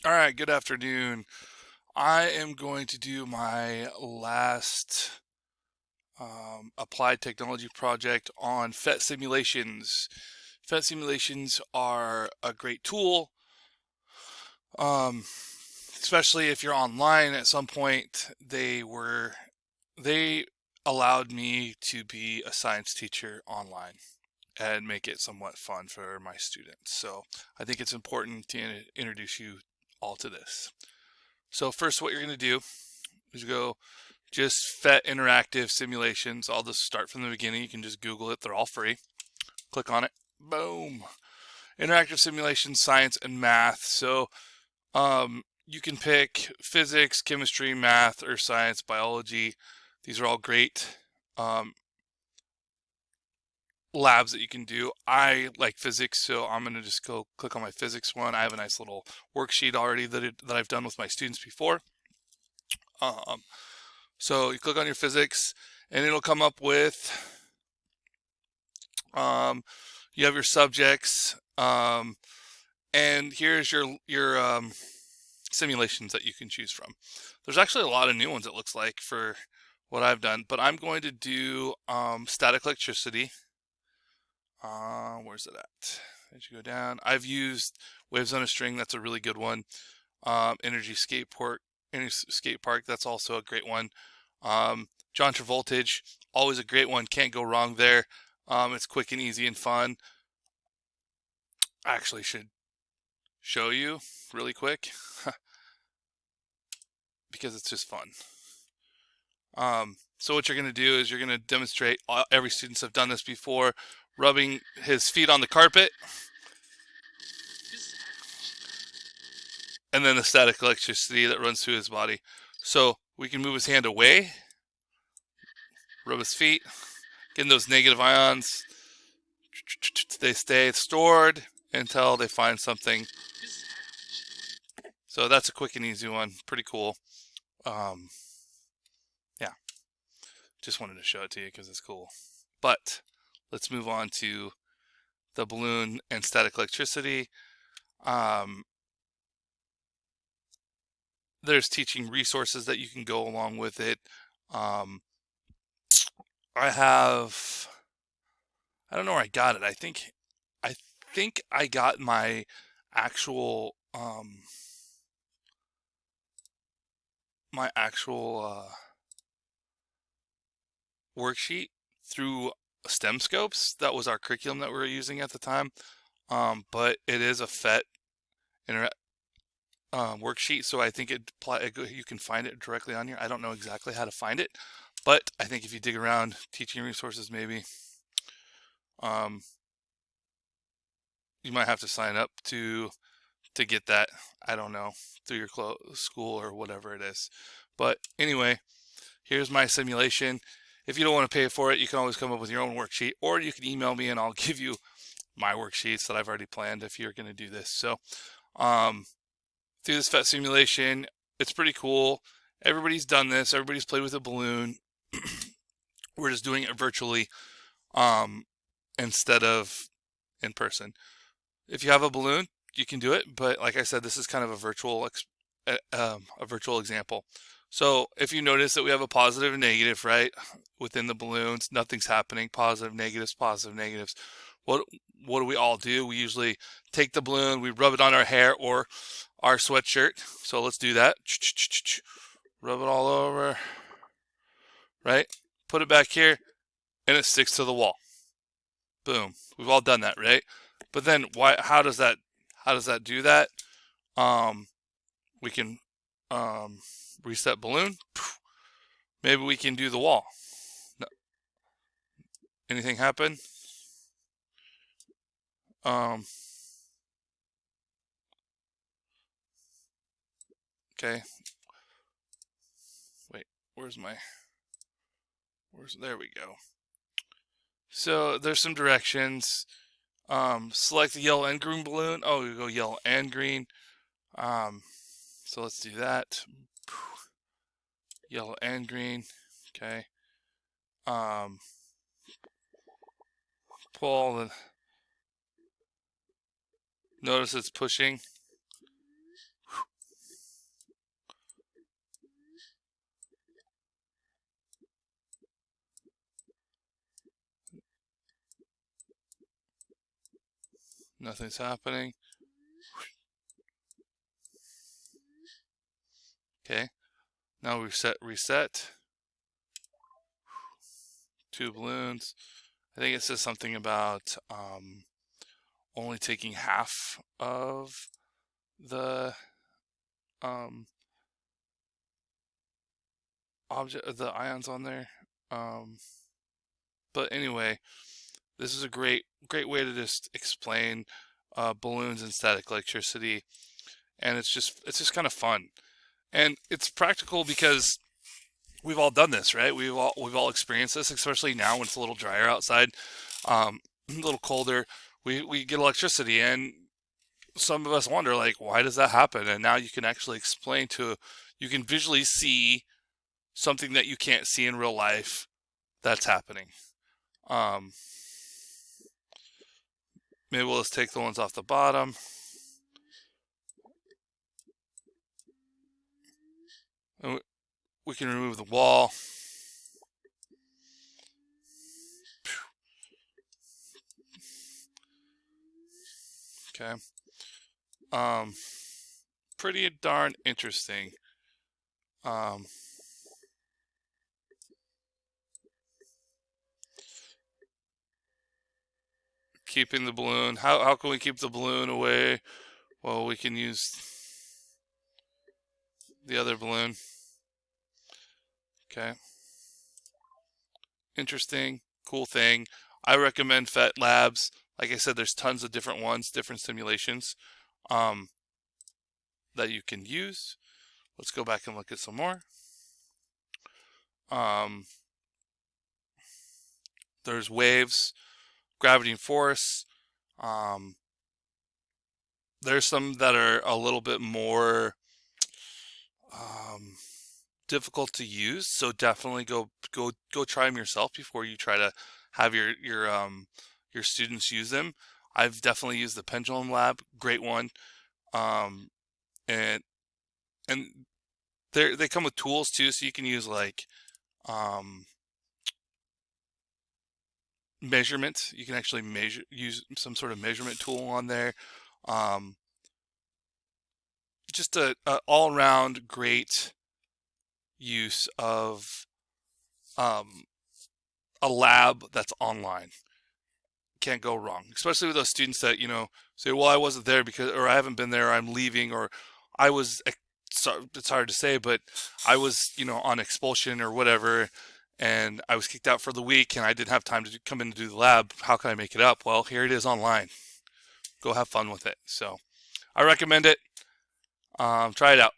All right, good afternoon. I am going to do my last applied technology project on PhET simulations. PhET simulations are a great tool, um, especially if you're online. At some point, they allowed me to be a science teacher online and make it somewhat fun for my students. So I think it's important to introduce you all to this. So first, what you're going to do is go just PhET interactive simulations. I'll just start from the beginning. You can just Google it. They're all free. Click on it. Boom. Interactive simulations, science and math. So you can pick physics, chemistry, math, or science, biology. These are all great labs that you can do. I like physics, so I'm going to just go click on my physics one. I have a nice little worksheet already that I've done with my students before. Um, so you click on your physics, and it'll come up with you have your subjects, and here's your simulations that you can choose from. There's actually a lot of new ones, it looks like, for what I've done, but I'm going to do static electricity. Where's it at? As you go down, I've used Waves on a String. That's a really good one. Energy Skate Park. That's also a great one. John Travoltage, always a great one. Can't go wrong there. It's quick and easy and fun. I actually should show you really quick because it's just fun. So what you're going to do is you're going to demonstrate. Every students have done this before, rubbing his feet on the carpet, and then the static electricity that runs through his body. So we can move his hand away, rub his feet, getting those negative ions. They stay stored until they find something. So that's a quick and easy one. Pretty cool. Um, yeah, just wanted to show it to you because it's cool. But let's move on to the balloon and static electricity. Um, there's teaching resources that you can go along with it. Um, I don't know where I got it. I think I got my actual, worksheet through STEM Scopes. That was our curriculum that we were using at the time. But it is a PhET inter- worksheet, so I think you can find it directly on here. I don't know exactly how to find it, but I think if you dig around teaching resources, maybe um, you might have to sign up to get that. I don't know, through your school or whatever it is. But anyway, here's my simulation. If you don't want to pay for it, you can always come up with your own worksheet, or you can email me and I'll give you my worksheets that I've already planned if you're going to do this. So, um, through this PhET simulation, it's pretty cool. Everybody's done this. Everybody's played with a balloon. We're just doing it virtually, um, instead of in person. If you have a balloon, you can do it. But like I said, this is kind of a virtual example. So if you notice that we have a positive and negative, right, within the balloons, nothing's happening. Positive, negatives, positive, negatives. What what do we all do? We usually take the balloon, we rub it on our hair or our sweatshirt. So let's do that. Rub it all over, right? Put it back here, and it sticks to the wall. Boom. We've all done that, right? But then why? How does that do that? Um, we can reset balloon. Maybe we can do the wall. No, anything happen? Um, okay. Wait, where's my? There we go. So there's some directions. Select the yellow and green balloon. Oh, we go yellow and green. Um, so let's do that. Yellow and green. Okay. Um, pull the. Notice it's pushing. Nothing's happening. Okay. Now reset. 2 balloons. I think it says something about only taking half of the object, the ions on there. But anyway, this is a great way to just explain balloons and static electricity, and it's just kind of fun, and it's practical because we've all done this, right? We've all experienced this, especially now when it's a little drier outside, a little colder. We get electricity, and some of us wonder, like, why does that happen? And now you can actually you can visually see something that you can't see in real life that's happening. Maybe we'll just take the ones off the bottom. And we can remove the wall. Okay. Pretty darn interesting. Keeping the balloon. How can we keep the balloon away? Well, we can use the other balloon. Okay. Interesting, cool thing. I recommend PhET Labs. Like I said, there's tons of different ones, different simulations that you can use. Let's go back and look at some more. There's waves, gravity and force. There's some that are a little bit more difficult to use, so definitely go try them yourself before you try to have your students use them. I've definitely used the Pendulum Lab, great one, and they come with tools too, so you can use like measurement. You can actually use some sort of measurement tool on there. Just a all-around great use of a lab that's online. Can't go wrong, especially with those students that say, well, I wasn't there because, or I haven't been there, or I'm leaving, or I was, it's hard to say, but I was on expulsion or whatever, and I was kicked out for the week and I didn't have time to come in to do the lab. How can I make it up? Well, here it is online. Go have fun with it. So I recommend it. Try it out.